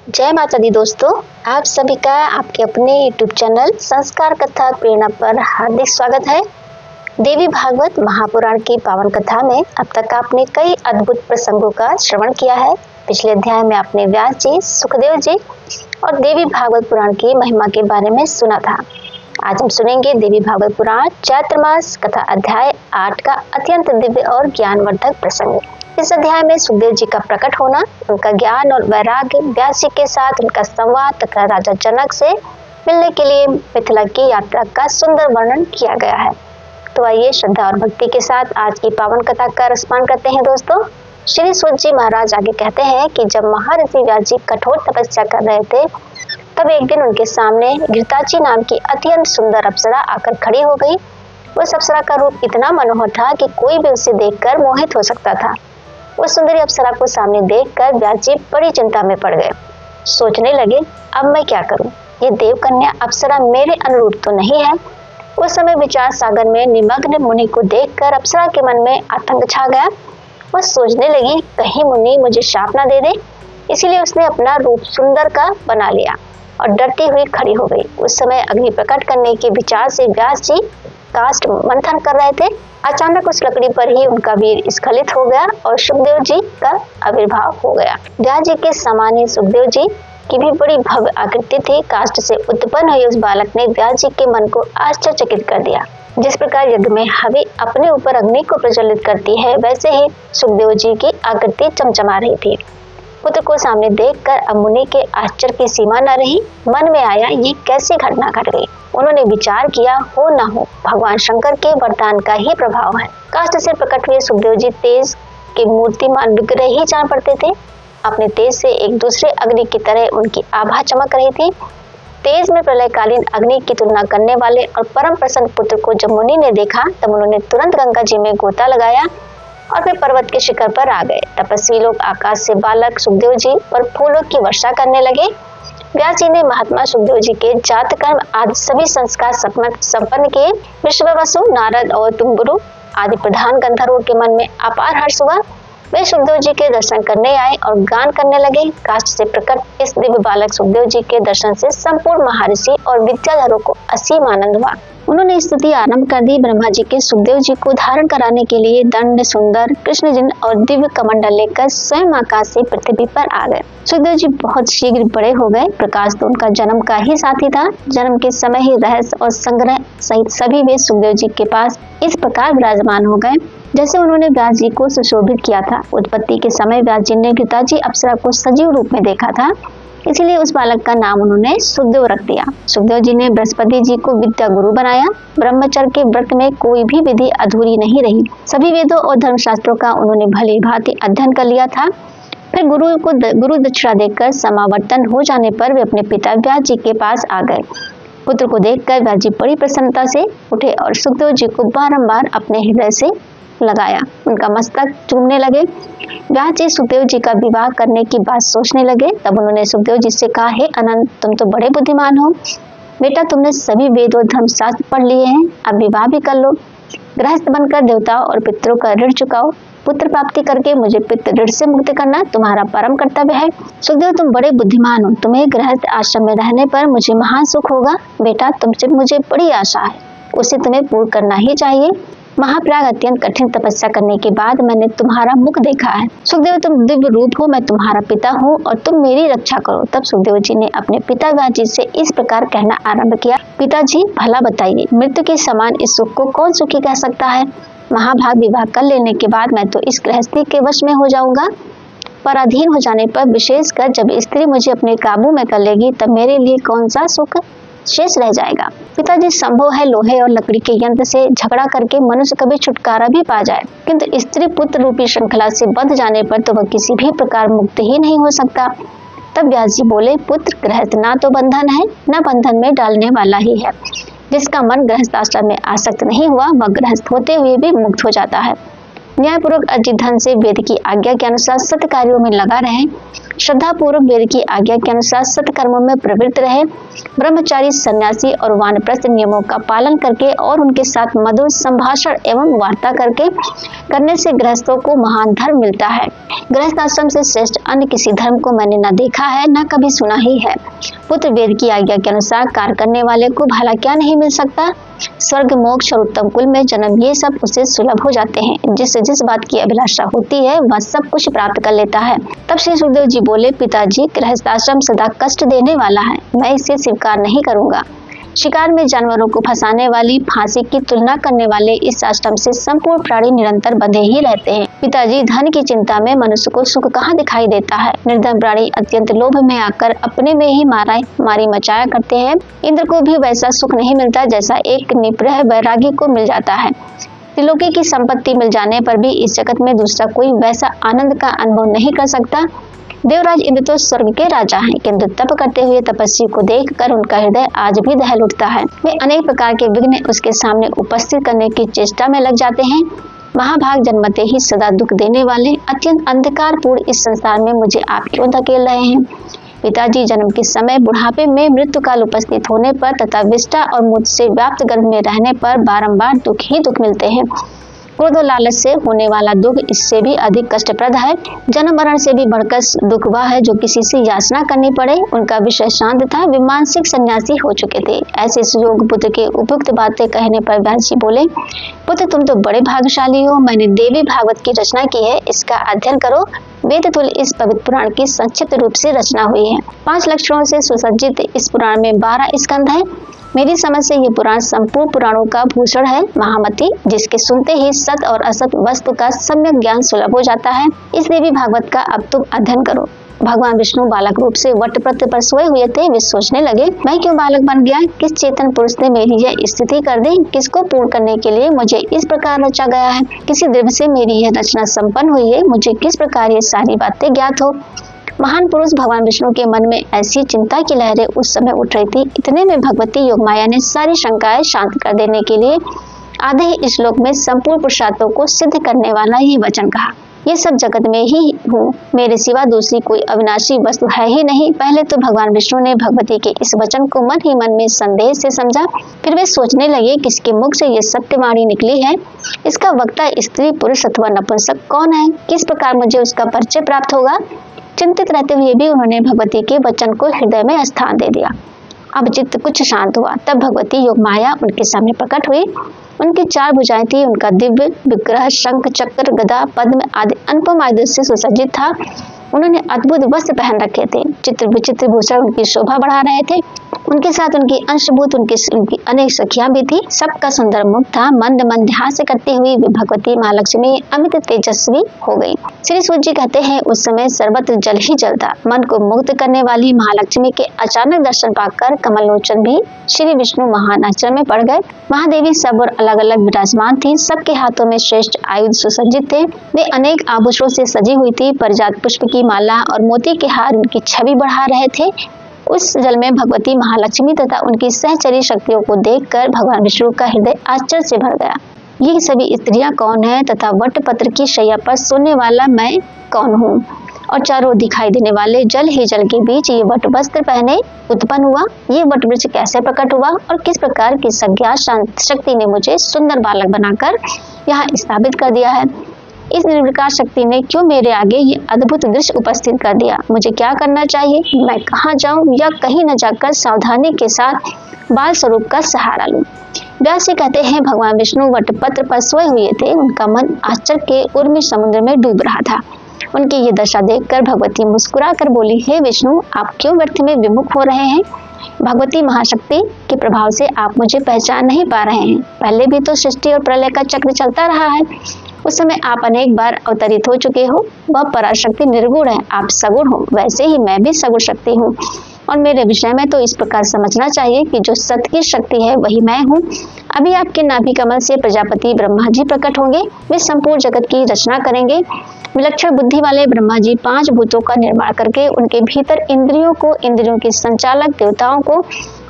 जय माता दी दोस्तों, आप सभी का आपके अपने YouTube चैनल संस्कार कथा प्रेरणा पर हार्दिक स्वागत है। देवी भागवत महापुराण की पावन कथा में अब तक आपने कई अद्भुत प्रसंगों का श्रवण किया है। पिछले अध्याय में आपने व्यास जी, सुखदेव जी और देवी भागवत पुराण की महिमा के बारे में सुना था। आज हम सुनेंगे देवी भागवत पुराण चैत्र मास कथा अध्याय 8 का अत्यंत दिव्य और ज्ञानवर्धक प्रसंग। इस अध्याय में सुखदेव जी का प्रकट होना, उनका ज्ञान और वैराग्य, व्यास जी के साथ उनका संवाद तथा राजा जनक से मिलने के लिए मिथिला की यात्रा का सुंदर वर्णन किया गया है। तो आइए श्रद्धा और भक्ति के साथ आज की पावन कथा का रसपान करते हैं। दोस्तों, श्री सूत जी महाराज आगे कहते हैं कि जब महर्षि व्यास जी कठोर तपस्या कर रहे थे, तब एक दिन उनके सामने घृताची नाम की अत्यंत सुंदर अप्सरा आकर खड़ी हो गई। उस अप्सरा का रूप इतना मनोहर था कि कोई भी उसे देखकर मोहित हो सकता था। उस सुंदरी अप्सरा को सामने देखकर व्यास जी बड़ी चिंता में पड़ गए। सोचने लगे, अब मैं क्या करूं? ये देवकन्या अप्सरा मेरे अनुरूप तो नहीं है। उस समय विचार सागर में निमग्न मुनि को देखकर अप्सरा के मन में आतंक छा गया। वह सोचने लगी, कहीं मुनि मुझे शाप ना दे दे। इसीलिए उसने अपना रूप सुंदर का बना लिया और डरती हुई खड़ी हो गई। उस समय अग्नि प्रकट करने के विचार से व्यास जी काष्ठ मंथन कर रहे थे। अचानक उस लकड़ी पर ही उनका वीर स्खलित हो गया और सुखदेव जी का आविर्भाव हो गया। व्यास जी के समान ही सुखदेव जी की भी बड़ी भव्य आकृति थी। काष्ठ से उत्पन्न हुए उस बालक ने व्यास जी के मन को आश्चर्यचकित कर दिया। जिस प्रकार यज्ञ में हवि अपने ऊपर अग्नि को प्रज्वलित करती है, वैसे ही सुखदेव जी की आकृति चमचमा रही थी। पुत्र को सामने देखकर अब मुनि के आश्चर्य की सीमा न रही। मन में आया, ये कैसी घटना घट गई। उन्होंने विचार किया, हो न हो भगवान शंकर के वरदान का ही प्रभाव है। काष्ठ से प्रकट हुए सुखदेव जी तेज के मूर्तिमान विग्रह ही जान पड़ते थे। अपने तेज से एक दूसरे अग्नि की तरह उनकी आभा चमक रही थी। तेज में प्रलयकालीन अग्नि की तुलना करने वाले और परम प्रसन्न पुत्र को जब मुनि ने देखा, तब उन्होंने तुरंत गंगा जी में गोता लगाया और फिर पर्वत के शिखर पर आ गए। तपस्वी लोग आकाश से बालक सुखदेव जी पर फूलों की वर्षा करने लगे। व्यास जी ने महात्मा सुखदेव जी के जात कर्म आदि सभी संस्कार संपन्न किए। विश्ववसु, नारद और तुम्बुरु आदि प्रधान गंधर्वों के मन में अपार हर्ष हुआ। वे सुखदेव जी के दर्शन करने आए और गान करने लगे। काष्ठ से प्रकट इस दिव्य बालक सुखदेव जी के दर्शन से संपूर्ण महर्षि और विद्याधरों को असीम आनंद हुआ। उन्होंने स्तुति आरंभ कर दी। ब्रह्मा जी के सुखदेव जी को धारण कराने के लिए दंड, सुंदर कृष्ण जिन और दिव्य कमंडल लेकर स्वयं आकाश से पृथ्वी पर आ गए। सुखदेव जी बहुत शीघ्र बड़े हो गए। प्रकाश तो उनका जन्म का ही साथी था। जन्म के समय ही रहस्य और संग्रह सहित सभी वे सुखदेव जी के पास इस प्रकार विराजमान हो गए जैसे उन्होंने व्यास जी को सुशोभित किया था। उत्पत्ति के समय व्यास जी ने घृताची अप्सरा को सजीव रूप में देखा था, इसलिए उस बालक का नाम उन्होंने सुखदेव रख दिया। सुखदेव जी ने बृहस्पति जी को विद्या गुरु बनाया। ब्रह्मचर्य के व्रत में कोई भी विधि अधूरी नहीं रही। सभी वेदों और धर्मशास्त्रों का उन्होंने भली भांति अध्ययन कर लिया था। फिर गुरु दक्षिणा देकर समावर्तन हो जाने पर वे अपने पिता व्यास जी के पास आ गए। पुत्र को देखकर व्यास जी बड़ी प्रसन्नता से उठे और सुखदेव जी को बारंबार अपने हृदय से लगाया, उनका मस्तक चूमने लगे। व्यास जी सुखदेव जी का विवाह करने की बात सोचने लगे। तब उन्होंने सुखदेव जी से कहा, हे अनंत, तुम तो बड़े बुद्धिमान हो बेटा, तुमने सभी वेद और धर्मशास्त्र पढ़ लिए हैं, अब विवाह भी कर लो। गृहस्थ बनकर देवताओं और पितरों का ऋण चुकाओ। पुत्र प्राप्ति करके मुझे पितृ ऋण से मुक्त करना तुम्हारा परम कर्तव्य है। सुखदेव, तुम बड़े बुद्धिमान हो, तुम्हें गृहस्थ आश्रम में रहने पर मुझे महान सुख होगा। बेटा, तुमसे मुझे बड़ी आशा है, उसे तुम्हें पूर्ण करना ही चाहिए। महाप्रयाग अत्यंत कठिन तपस्या करने के बाद मैंने तुम्हारा मुख देखा है। सुखदेव, तुम दिव्य रूप हो, मैं तुम्हारा पिता हूँ और तुम मेरी रक्षा करो। तब सुखदेव जी ने अपने पिता व्यास जी से इस प्रकार कहना आरंभ किया, पिताजी भला बताइए, मृत्यु के समान इस सुख को कौन सुखी कह सकता है? महाभाग विवाह कर लेने के बाद मैं तो इस गृहस्थी के वश में हो जाऊंगा, पर अधीन हो जाने पर, विशेषकर जब स्त्री मुझे अपने काबू में कर लेगी, तब मेरे लिए कौन सा सुख शेष रह जाएगा? पिताजी, संभव है लोहे और लकड़ी के यंत्र से झगड़ा करके मनुष्य कभी छुटकारा भी पा जाए, किंतु स्त्री पुत्र रूपी श्रृंखला से बंध जाने पर तो वह किसी भी प्रकार मुक्त ही नहीं हो सकता। तब व्यास जी बोले, पुत्र, गृहस्थ ना तो बंधन है, न बंधन में डालने वाला ही है। जिसका मन गृहस्थ आश्रम में आसक्त नहीं हुआ, वह गृहस्थ होते हुए भी मुक्त हो जाता है। न्यायपूर्वक अर्जित धन से वेद की आज्ञा के अनुसार सत्य कार्यों में लगा रहे, श्रद्धा पूर्वक वेद की आज्ञा के अनुसार सत्य कर्मों में प्रवृत्त रहे, ब्रह्मचारी, सन्यासी और वानप्रस्थ नियमों का पालन करके और उनके साथ मधुर संभाषण एवं वार्ता करने से गृहस्थों को महान धर्म मिलता है। गृहस्थ आश्रम से श्रेष्ठ अन्य किसी धर्म को मैंने न देखा है, न कभी सुना ही है। पुत्र वेद की आज्ञा के अनुसार कार्य करने वाले को भला क्या नहीं मिल सकता। स्वर्ग, मोक्ष और उत्तम कुल में जन्म, ये सब उसे सुलभ हो जाते हैं। जिससे जिस बात की अभिलाषा होती है वह सब कुछ प्राप्त कर लेता है। तब श्री सुखदेव जी बोले, पिताजी, गृहस्थाश्रम सदा कष्ट देने वाला है, मैं इसे स्वीकार नहीं करूंगा। शिकार में जानवरों को फंसाने वाली फांसी की तुलना करने वाले इस आश्रम से संपूर्ण प्राणी निरंतर बंधे ही रहते हैं। पिताजी, धन की चिंता में मनुष्य को सुख कहाँ दिखाई देता है। निर्धन प्राणी अत्यंत लोभ में आकर अपने में ही मारी मचाया करते हैं। इंद्र को भी वैसा सुख नहीं मिलता जैसा एक निप्रह वैरागी को मिल जाता है। त्रिलोकी की संपत्ति मिल जाने पर भी इस जगत में दूसरा कोई वैसा आनंद का अनुभव नहीं कर सकता। देवराज इंद्र तो स्वर्ग के राजा हैं, किंतु तप करते हुए तपस्वी को देखकर उनका हृदय आज भी दहल उठता है। वे अनेक प्रकार के विघ्न उसके सामने उपस्थित करने की चेष्टा में लग जाते हैं। महाभाग जन्मते ही सदा दुख देने वाले अत्यंत अंधकारपूर्ण इस संसार में मुझे आप क्यों धकेल रहे हैं। पिताजी, जन्म के समय, बुढ़ापे में, मृत्यु काल उपस्थित होने पर तथा विष्ठा और मुझसे व्याप्त गर्भ में रहने पर बारंबार दुख ही दुख मिलते हैं। क्रोध और लालच से होने वाला दुख इससे भी अधिक कष्टप्रद है। जन्म मरण से भी बढ़कर दुख वह है जो किसी से याचना करनी पड़े। उनका विषय शांत था, वे मानसिक सन्यासी हो चुके थे। ऐसे सुयोग पुत्र के उपयुक्त बातें कहने पर व्यास जी बोले, पुत्र, तुम तो बड़े भाग्यशाली हो। मैंने देवी भागवत की रचना की है, इसका अध्ययन करो। वेद तुल्य इस पवित्र पुराण की संक्षिप्त रूप से रचना हुई है। 5 लक्षणों से सुसज्जित इस पुराण में 12 स्कंध है। मेरी समझ से ये पुराण संपूर्ण पुराणों का भूषण है। महामती, जिसके सुनते ही सत और असत वस्तु का सम्यक ज्ञान सुलभ हो जाता है। इस देवी भागवत का अब तुम अध्ययन करो। भगवान विष्णु बालक रूप से वटपत्र पर सोए हुए थे। वे सोचने लगे, मैं क्यों बालक बन गया? किस चेतन पुरुष ने मेरी यह स्थिति कर दी? किसको पूर्ण करने के लिए मुझे इस प्रकार रचा गया है? किसी द्रव्य से मेरी यह रचना संपन्न हुई है? मुझे किस प्रकार ये सारी बातें ज्ञात हो? महान पुरुष भगवान विष्णु के मन में ऐसी चिंता की लहरें उस समय उठ रही थी। इतने में भगवती योगमाया ने सारी शंकाएं शांत कर देने के लिए आधे ही श्लोक में संपूर्ण पुरुषार्थों को सिद्ध करने वाला ये वचन कहा, ये सब जगत में ही हूँ, मेरे सिवा दूसरी कोई अविनाशी वस्तु है ही नहीं। पहले तो भगवान विष्णु ने भगवती के इस वचन को मन ही मन में संदेह से समझा। फिर वे सोचने लगे, किसके मुख से ये सत्यवाणी निकली है? इसका वक्ता स्त्री, पुरुष अथवा नपुंसक कौन है? किस प्रकार मुझे उसका परिचय प्राप्त होगा? चिंतित रहते हुए भी उन्होंने भगवती के वचन को हृदय में स्थान दे दिया। अब चित्त कुछ शांत हुआ। तब भगवती योगमाया उनके सामने प्रकट हुई। उनकी 4 भुजाएं थी। उनका दिव्य विग्रह शंख, चक्र, गदा, पद्म आदि अनुपम आयुध से सुसज्जित था। उन्होंने अद्भुत वस्त्र पहन रखे थे। चित्र विचित्र भूषण उनकी शोभा बढ़ा रहे थे। उनके साथ उनकी अंशभूत उनकी अनेक सखियां भी थी। सबका सुंदर मुख था। मंद मंद हास्य करती हुई भगवती महालक्ष्मी अमित तेजस्वी हो गई। श्री सूत जी कहते हैं, उस समय सर्वत्र जल ही जल था। मन को मुक्त करने वाली महालक्ष्मी के अचानक दर्शन पाकर कमलोचन भी श्री विष्णु महान आश्चर्य में पड़ गए। महादेवी सब और अलग अलग विराजमान थी। सबके हाथों में श्रेष्ठ आयुध सुसज्जित थे। वे अनेक आभूषणों से सजी हुई थी। परिजात पुष्प की माला और मोती के हार उनकी छवि बढ़ा रहे थे। उस जल में भगवती महालक्ष्मी तथा उनकी सहचरी शक्तियों को देखकर भगवान विष्णु का हृदय आश्चर्य से भर गया। ये सभी स्त्रियां कौन है तथा वटपत्र की शैया पर सोने वाला मैं कौन हूँ? और चारों दिखाई देने वाले जल ही जल के बीच ये वट वस्त्र पहने उत्पन्न हुआ। ये वट वृक्ष कैसे प्रकट हुआ और किस प्रकार की संज्ञा शक्ति ने मुझे सुंदर बालक बनाकर यहाँ स्थापित कर दिया है? इस निर्विकार शक्ति ने क्यों मेरे आगे ये अद्भुत दृश्य उपस्थित कर दिया? मुझे क्या करना चाहिए? मैं कहाँ जाऊं या कहीं न जाकर सावधानी के साथ बाल स्वरूप का सहारा लूं? व्यास जी कहते हैं, भगवान विष्णु वटपत्र पर सोए हुए थे। उनका मन आश्चर्य के उर्मी समुद्र में डूब रहा था। उनकी ये दशा देखकर भगवती मुस्कुरा कर बोली, हे विष्णु, आप क्यों व्यर्थ में विमुख हो रहे हैं? भगवती महाशक्ति के प्रभाव से आप मुझे पहचान नहीं पा रहे हैं। पहले भी तो सृष्टि और प्रलय का चक्र चलता रहा है। उस समय आप अनेक बार अवतरित हो चुके हो। वह पराशक्ति निर्गुण है, आप सगुण हो। वैसे ही मैं भी सगुण शक्ति हूँ और मेरे विषय में तो इस प्रकार समझना चाहिए कि जो सत्य की शक्ति है वही मैं हूँ। अभी आपके नाभि कमल से प्रजापति ब्रह्मा जी प्रकट होंगे। वे संपूर्ण जगत की रचना करेंगे। विलक्षण बुद्धि वाले ब्रह्मा जी 5 भूतों का निर्माण करके उनके भीतर इंद्रियों को, इंद्रियों के संचालक देवताओं को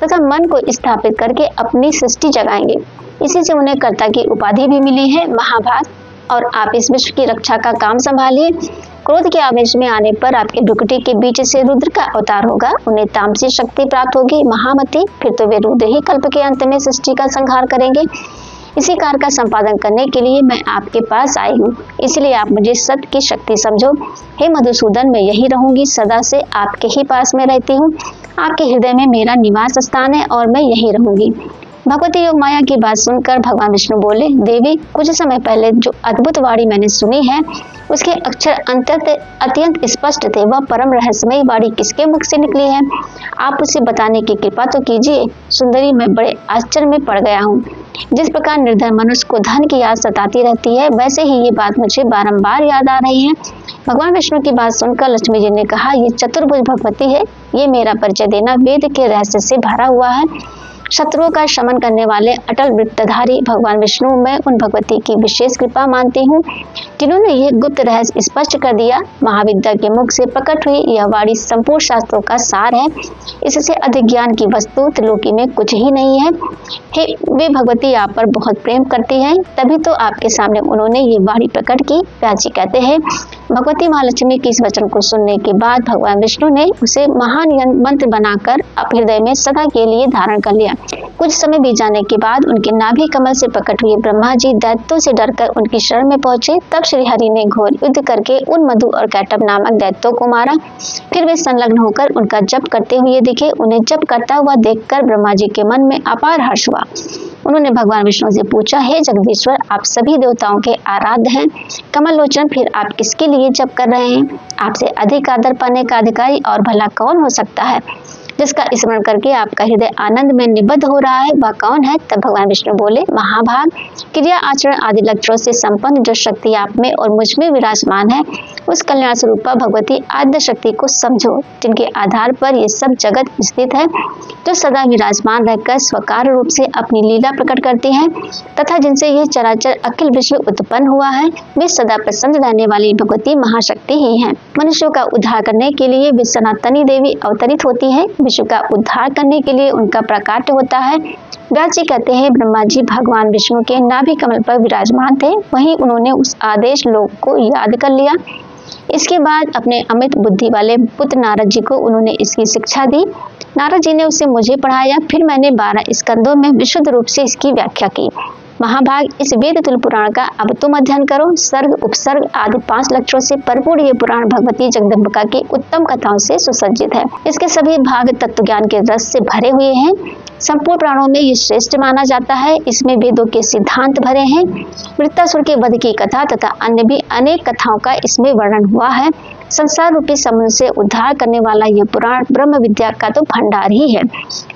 तथा मन को स्थापित करके अपनी सृष्टि जगाएंगे। इसी से उन्हें कर्ता की उपाधि भी मिली है। महाभाग, और आप इस विश्व की रक्षा का काम संभालिए। क्रोध के आवेश में आने पर आपके भ्रुकुटी के बीच से रुद्र का अवतार होगा। उन्हें तामसी शक्ति प्राप्त होगी। महामती, फिर तो वे रुद्र ही कल्प के अंत में सृष्टि का संहार करेंगे। इसी कार्य का संपादन करने के लिए मैं आपके पास आई हूँ, इसलिए आप मुझे सत्य की शक्ति समझो। हे मधुसूदन, मैं यही रहूंगी, सदा से आपके ही पास में रहती हूँ। आपके हृदय में मेरा निवास स्थान है और मैं यही रहूंगी। भगवती योग माया की बात सुनकर भगवान विष्णु बोले, देवी, कुछ समय पहले जो अद्भुत वाणी मैंने सुनी है उसके अक्षर अत्यंत स्पष्ट थे। वह परम रहस्यमयी वाणी किसके मुख से निकली है? आप उसे बताने की कृपा तो कीजिए। सुंदरी, मैं बड़े आश्चर्य में पड़ गया हूँ। जिस प्रकार निर्धन मनुष्य को धन की याद सताती रहती है, वैसे ही ये बात मुझे बारंबार याद आ रही है। भगवान विष्णु की बात सुनकर लक्ष्मी जी ने कहा, ये चतुर्भुज भगवती है, ये मेरा परिचय देना वेद के रहस्य से भरा हुआ है। शत्रुओं का शमन करने वाले अटल वृत्तधारी भगवान विष्णु में उन भगवती की विशेष कृपा मानती हूँ जिन्होंने यह गुप्त रहस्य स्पष्ट कर दिया। महाविद्या के मुख से प्रकट हुई यह वाणी संपूर्ण शास्त्रों का सार है। इससे अधिक ज्ञान की वस्तु त्रिलोकी में कुछ ही नहीं है। हे वे भगवती आप पर बहुत प्रेम करती हैं, तभी तो आपके सामने उन्होंने ये वाणी प्रकट की। व्यास जी कहते हैं, भगवती महालक्ष्मी के इस वचन को सुनने के बाद भगवान विष्णु ने उसे महान मंत्र बनाकर अपने हृदय में सदा के लिए धारण कर लिया। कुछ समय बीत जाने के बाद उनके नाभि कमल से प्रकट हुए ब्रह्मा जी दैत्यों से डरकर उनकी शरण में पहुंचे। तब श्री हरि ने घोर युद्ध करके उन मधु और कैटभ नामक दैत्यों को मारा। फिर वे संलग्न होकर उनका जप करते हुए दिखे। उन्हें जप करता हुआ देखकर ब्रह्मा जी के मन में अपार हर्ष हुआ। उन्होंने भगवान विष्णु से पूछा, हे जगदीश्वर, आप सभी देवताओं के आराध्य हैं। कमल लोचन, फिर आप किसके लिए जप कर रहे हैं? आपसे अधिक आदर पाने का अधिकारी और भला कौन हो सकता है? जिसका स्मरण करके आपका हृदय आनंद में निबद्ध हो रहा है, वह कौन है? तब भगवान विष्णु बोले, महाभाग, क्रिया आचरण आदि लक्षणों से संपन्न जो शक्ति आप में और मुझ में विराजमान है, उस कल्याण स्वरूपा भगवती आद्य शक्ति को समझो, जिनके आधार पर ये सब जगत स्थित है, जो सदा विराजमान रहकर स्वकार रूप से अपनी लीला प्रकट करती है तथा जिनसे यह चराचर अखिल विश्व उत्पन्न हुआ है। वे सदा प्रसन्न रहने वाली भगवती महाशक्ति ही है। मनुष्यों का उद्धार करने के लिए वे सनातनी देवी अवतरित होती है। विश्व का उद्धार करने के लिए उनका प्रकाट्य होता है। व्यास जी कहते हैं, ब्रह्मा जी भगवान विष्णु के नाभि कमल पर विराजमान थे। वहीं उन्होंने उस आदेश लोक को याद कर लिया। इसके बाद अपने अमित बुद्धि वाले पुत्र नारद जी को उन्होंने इसकी शिक्षा दी। नारद जी ने उसे मुझे पढ़ाया। फिर मैंने 12 स्कंदों में विशुद्ध रूप से इसकी व्याख्या की। महाभाग, इस वेद तुल्य पुराण का अब तुम अध्ययन करो। सर्ग, उपसर्ग आदि 5 लक्षणों से परिपूर्ण ये पुराण भगवती जगदम्बिका की उत्तम कथाओं से सुसज्जित है। इसके सभी भाग तत्व ज्ञान के रस से भरे हुए हैं। संपूर्ण प्राणों में ये श्रेष्ठ माना जाता है। इसमें वेदों के सिद्धांत भरे हैं। वृत्तासुर के वध की कथा तथा अन्य भी अनेक कथाओं का इसमें वर्णन हुआ है। संसार रूपी समुद्र से उद्धार करने वाला यह पुराण ब्रह्म विद्या का तो भंडार ही है।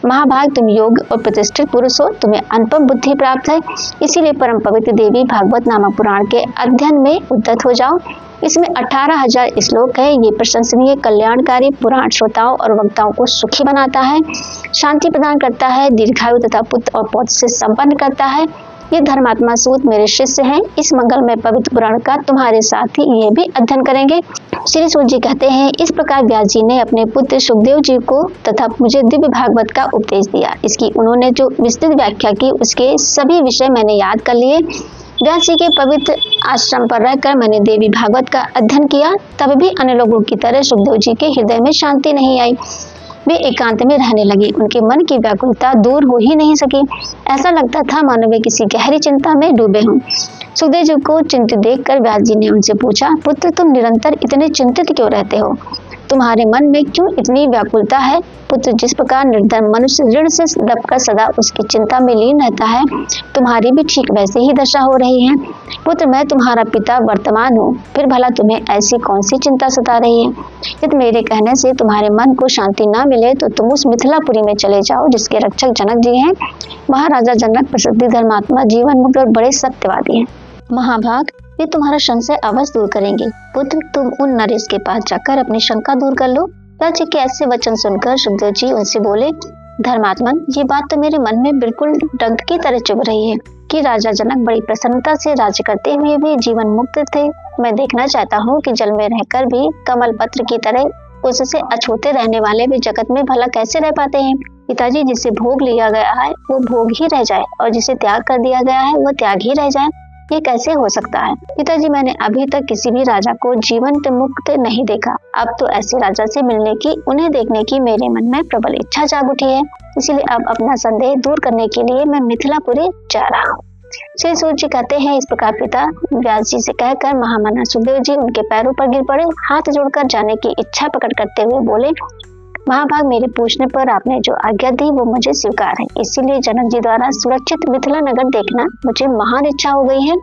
महाभाग, तुम योग और प्रतिष्ठित पुरुष हो, तुम्हें अनुपम बुद्धि प्राप्त है, इसीलिए परम पवित्र देवी भागवत नामक पुराण के अध्ययन में उद्यत हो जाओ। इसमें 18,000 श्लोक है। ये प्रशंसनीय कल्याणकारी पुराण श्रोताओं और वक्ताओं को सुखी बनाता है, शांति प्रदान करता है, दीर्घायु तथा पुत्र और पौत्र से संपन्न करता है। ये धर्मात्मा सूत मेरे शिष्य हैं। इस मंगलमय पवित्र पुराण का तुम्हारे साथ ही ये भी अध्ययन करेंगे। श्री सूत जी कहते हैं, इस प्रकार व्यास जी ने अपने पुत्र सुखदेव जी को तथा मुझे दिव्य भागवत का उपदेश दिया। इसकी उन्होंने जो विस्तृत व्याख्या की उसके सभी विषय मैंने याद कर लिए। व्यास जी के पवित्र आश्रम पर रहकर मैंने देवी भागवत का अध्ययन किया। तब भी अन्य लोगों की तरह सुखदेव जी के हृदय में शांति नहीं आई। वे एकांत में रहने लगे। उनके मन की व्याकुलता दूर हो ही नहीं सकी। ऐसा लगता था मानो वे किसी गहरी चिंता में डूबे हों। सुखदेव जी को चिंतित देखकर व्यास जी ने उनसे पूछा, पुत्र, तुम निरंतर इतने चिंतित क्यों रहते हो? तुम्हारे मन में क्यों इतनी व्याकुलता है? पुत्र, जिस प्रकार निर्धन मनुष्य ऋण से दबकर सदा उसकी चिंता में लीन रहता है, तुम्हारी भी ठीक वैसे ही दशा हो रही है। पुत्र, मैं तुम्हारा पिता वर्तमान हूँ, फिर भला तुम्हें ऐसी कौन सी चिंता सता रही है? यदि मेरे कहने से तुम्हारे मन को शांति न मिले तो तुम उस मिथिलापुरी में चले जाओ, जिसके रक्षक जनक जी हैं। महाराजा जनक प्रसिद्ध धर्मात्मा, जीवन मुक्त और बड़े सत्यवादी हैं। महाभाग, वे तुम्हारा संशय अवश्य दूर करेंगे। पुत्र, तुम उन नरेश के पास जाकर अपनी शंका दूर कर लो। व्यास जी के ऐसे वचन सुनकर सुखदेव जी उनसे बोले, धर्मात्मन, ये बात तो मेरे मन में बिल्कुल डंक की तरह चुभ रही है कि राजा जनक बड़ी प्रसन्नता से राज्य करते हुए भी जीवन मुक्त थे। मैं देखना चाहता हूँ कि जल में रहकर भी कमल पत्र की तरह उससे अछूते रहने वाले भी जगत में भला कैसे रह पाते हैं। पिताजी, जिसे भोग लिया गया है वो भोग ही रह जाए और जिसे त्याग कर दिया गया है वो त्याग ही रह जाए। ये कैसे हो सकता है? पिताजी, मैंने अभी तक किसी भी राजा को जीवंत मुक्त नहीं देखा। अब तो ऐसे राजा से मिलने की, उन्हें देखने की मेरे मन में प्रबल इच्छा जाग उठी है। इसलिए अब अपना संदेह दूर करने के लिए मैं मिथिलापुरी जा रहा हूँ। श्री सूत जी कहते हैं, इस प्रकार पिता व्यास जी से कहकर महामना सुखदेव जी उनके पैरों पर गिर पड़े। हाथ जोड़कर जाने की इच्छा प्रकट करते हुए बोले, महाभाग, मेरे पूछने पर आपने जो आज्ञा दी वो मुझे स्वीकार है। इसीलिए जनक जी द्वारा सुरक्षित मिथिला नगर देखना मुझे महान इच्छा हो गई है।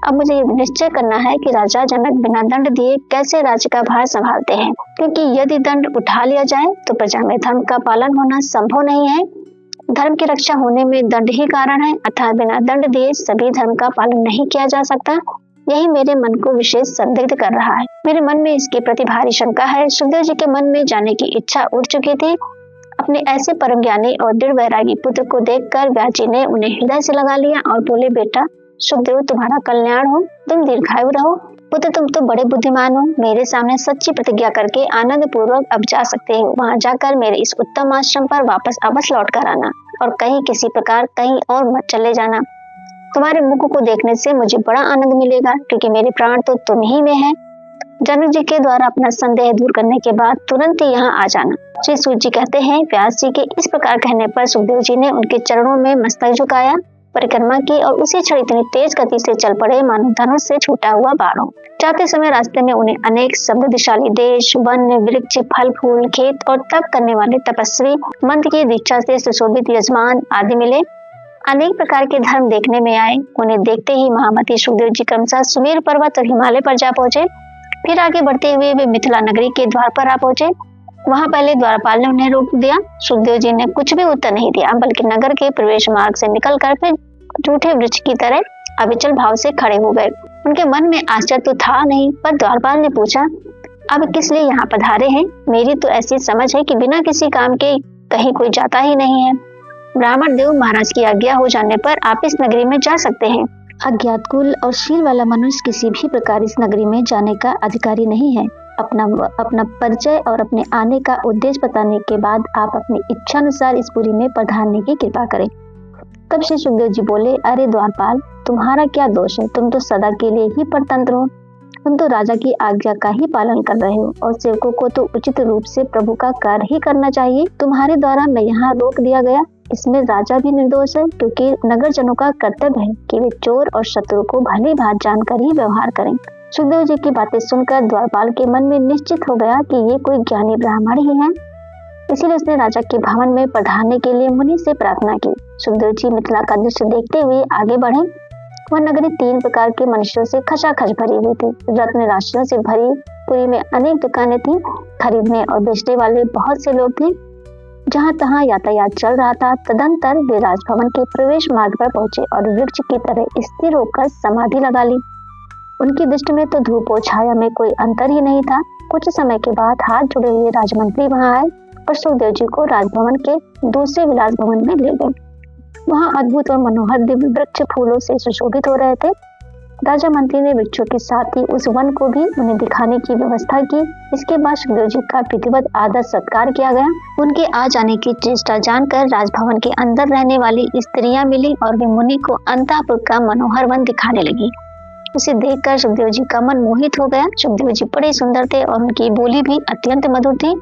अब मुझे ये निश्चय करना है कि राजा जनक बिना दंड दिए कैसे राज्य का भार संभालते हैं, क्योंकि यदि दंड उठा लिया जाए तो प्रजा में धर्म का पालन होना संभव नहीं है। धर्म की रक्षा होने में दंड ही कारण है, अर्थात बिना दंड दिए सभी धर्म का पालन नहीं किया जा सकता। यही मेरे मन को विशेष संदिग्ध कर रहा है। मेरे मन में इसके प्रति भारी शंका है। सुखदेव जी के मन में जाने की इच्छा उठ चुकी थी। अपने ऐसे परम ज्ञानी और दृढ़ वैरागी पुत्र को देखकर व्यास जी ने उन्हें हृदय से लगा लिया और बोले, बेटा सुखदेव, तुम्हारा कल्याण हो, तुम दीर्घायु रहो। पुत्र, तुम तो बड़े बुद्धिमान हो। मेरे सामने सच्ची प्रतिज्ञा करके आनंद पूर्वक अब जा सकते हो। वहां जाकर मेरे इस उत्तम आश्रम पर वापस अवश्य लौट कर आना और कहीं किसी प्रकार कहीं और मत चले जाना। तुम्हारे मुख को देखने से मुझे बड़ा आनंद मिलेगा, क्योंकि मेरे प्राण तो तुम ही में है। जनक जी के द्वारा अपना संदेह दूर करने के बाद तुरंत ही यहाँ आ जाना। श्री सूत जी कहते हैं, व्यास जी के इस प्रकार कहने पर सुखदेव जी ने उनके चरणों में मस्तक झुकाया, परिक्रमा की और उसी क्षण इतनी तेज गति से चल पड़े मानो धनुष से छूटा हुआ बाण हो। जाते समय रास्ते में उन्हें अनेक समृद्धशाली देश, वन, वृक्ष, फल फूल, खेत और तप करने वाले तपस्वी, मंत्र की दीक्षा से सुशोभित यजमान आदि मिले। अनेक प्रकार के धर्म देखने में आए। उन्हें देखते ही महामती सुखदेव जी क्रमशः सुमेर पर्वत और हिमालय पर जा पहुंचे। फिर आगे बढ़ते हुए वे मिथिला नगरी के द्वार पर आ पहुंचे। वहां पहले द्वारपाल ने उन्हें रोक दिया। सुखदेव जी ने कुछ भी उत्तर नहीं दिया, बल्कि नगर के प्रवेश मार्ग से निकलकर फिर झूठे वृक्ष की तरह अविचल भाव से खड़े हो गए। उनके मन में आश्चर्य तो था नहीं, पर द्वारपाल ने पूछा, अब किस लिए यहाँ पधारे हैं? मेरी तो ऐसी समझ है कि बिना किसी काम के कहीं कोई जाता ही नहीं है। ब्राह्मण देव महाराज की आज्ञा हो जाने पर आप इस नगरी में जा सकते हैं। अज्ञात कुल और शील वाला मनुष्य किसी भी प्रकार इस नगरी में जाने का अधिकारी नहीं है। अपना परिचय और अपने आने का उद्देश्य बताने के बाद आप अपनी इच्छा अनुसार इस पुरी में पधारने की कृपा करें। तब श्री सुखदेव जी बोले, अरे द्वारपाल, तुम्हारा क्या दोष है? तुम तो सदा के लिए ही परतंत्र हो। तुम तो राजा की आज्ञा का ही पालन कर रहे हो और सेवकों को तो उचित रूप से प्रभु का कार्य ही करना चाहिए। तुम्हारे द्वारा मैं यहाँ रोक दिया गया, इसमें राजा भी निर्दोष है, क्योंकि नगर जनों का कर्तव्य है कि वे चोर और शत्रु को भली भांति जानकर ही व्यवहार करें। सुखदेव जी की बातें सुनकर द्वारपाल के मन में निश्चित हो गया कि ये कोई ज्ञानी ब्राह्मण ही है। इसीलिए उसने राजा के भवन में पधारने के लिए मुनि से प्रार्थना की। सुखदेव जी मिथिला का दृश्य देखते हुए आगे बढ़े। वह नगरी 3 प्रकार के मनुष्यों से खचाखच भरी हुई थी। रत्न राशियों से भरी पुरी में अनेक दुकानें थी। खरीदने और बेचने वाले बहुत से लोग थे। जहाँ तहाँ यातायात चल रहा था। तदंतर वे राजभवन के प्रवेश मार्ग पर पहुंचे और वृक्ष की तरह स्थिर होकर समाधि लगा ली। उनकी दृष्टि में तो धूप और छाया में कोई अंतर ही नहीं था। कुछ समय के बाद हाथ जुड़े हुए राजमंत्री वहां आए और सुखदेव जी को राजभवन के दूसरे विलास भवन में ले गए। वहां अद्भुत और मनोहर दिव्य वृक्ष फूलों से सुशोभित हो रहे थे। राजा मंत्री ने वृक्षों के साथ ही उस वन को भी उन्हें दिखाने की व्यवस्था की। इसके बाद सुखदेव जी का विधिवत आदर सत्कार किया गया। उनके आ जाने की चेष्टा जानकर राजभवन के अंदर रहने वाली स्त्रियां मिली और वे मुनि को अंतःपुर का मनोहर वन दिखाने लगी। उसे देखकर सुखदेव जी का मन मोहित हो गया। सुखदेव जी बड़े सुंदर थे और उनकी बोली भी अत्यंत मधुर थी।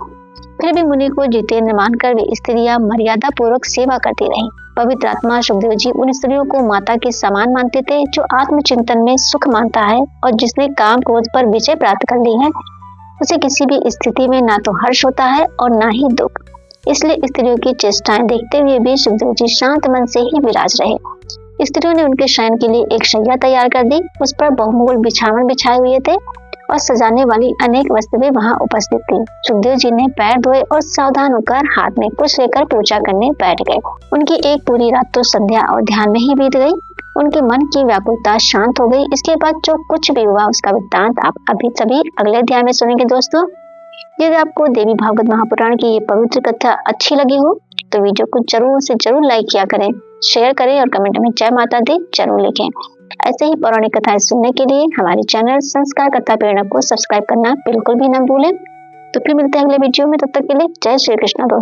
फिर भी मुनि को जितेंद्र मानकर वे स्त्रियां मर्यादा पूर्वक सेवा करती रहीं। पवित्र आत्मा सुखदेव जी उन स्त्रियों को माता के समान मानते थे, जो आत्मचिंतन में सुख मानता है और जिसने काम क्रोध पर विजय प्राप्त कर ली है, उसे किसी भी स्थिति में ना तो हर्ष होता है और ना ही दुख। इसलिए स्त्रियों की चेष्टाएं देखते हुए भी सुखदेव जी शांत मन से ही विराज रहे। स्त्रियों ने उनके शयन के लिए एक शैया तैयार कर दी। उस पर बहुमूल बिछावन बिछाए हुए थे और सजाने वाली अनेक वस्तुएं वहां उपस्थित थी। सुखदेव जी ने पैर धोए और सावधान होकर हाथ में कुछ लेकर पूजा करने बैठ गए। उनकी एक पूरी रात तो संध्या और ध्यान में ही बीत गई। उनके मन की व्याकुलता शांत हो गई। इसके बाद जो कुछ भी हुआ उसका वृत्तांत आप अभी सभी अगले अध्याय में सुनेंगे। दोस्तों, यदि आपको देवी भागवत महापुराण की ये पवित्र कथा अच्छी लगी हो तो वीडियो को जरूर से जरूर लाइक किया करें, शेयर करें और कमेंट में जय माता दी जरूर लिखें। ऐसे ही पौराणिक कथाएं सुनने के लिए हमारे चैनल संस्कार कथा प्रेरणा को सब्सक्राइब करना बिल्कुल भी न भूलें। तो फिर मिलते हैं अगले वीडियो में, तब तक के लिए जय श्री कृष्ण दोस्तों।